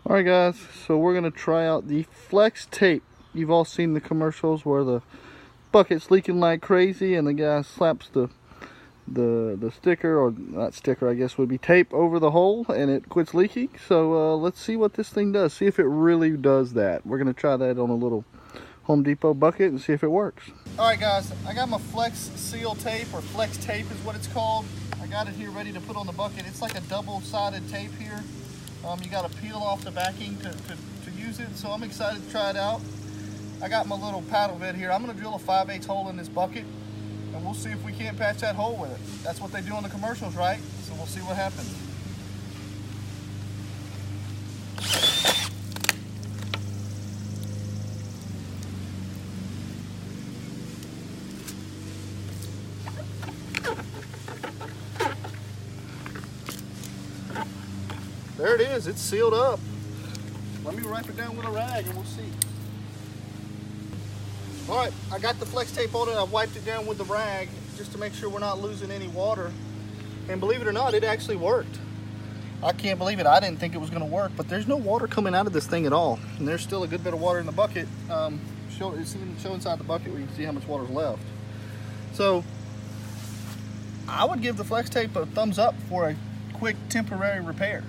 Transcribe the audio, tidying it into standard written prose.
Alright guys, so we're going to try out the Flex Tape. You've all seen the commercials where the bucket's leaking like crazy and the guy slaps the sticker, or not sticker I guess would be tape, over the hole and it quits leaking. So let's see what this thing does, see if it really does that. We're going to try that on a little Home Depot bucket and see if it works. Alright guys, I got my Flex Seal Tape, or Flex Tape is what it's called. I got it here ready to put on the bucket. It's like a double-sided tape here. You got to peel off the backing to use it, so I'm excited to try it out. I got my little paddle bit here. I'm going to drill a 5/8 hole in this bucket, and we'll see if we can't patch that hole with it. That's what they do in the commercials, right? So we'll see what happens. There it is, it's sealed up. Let me wipe it down with a rag and we'll see. All right, I got the Flex Tape on it. I wiped it down with the rag just to make sure we're not losing any water. And believe it or not, it actually worked. I can't believe it. I didn't think it was gonna work, but there's no water coming out of this thing at all. And there's still a good bit of water in the bucket. Show inside the bucket where you can see how much water's left. So I would give the Flex Tape a thumbs up for a quick temporary repair.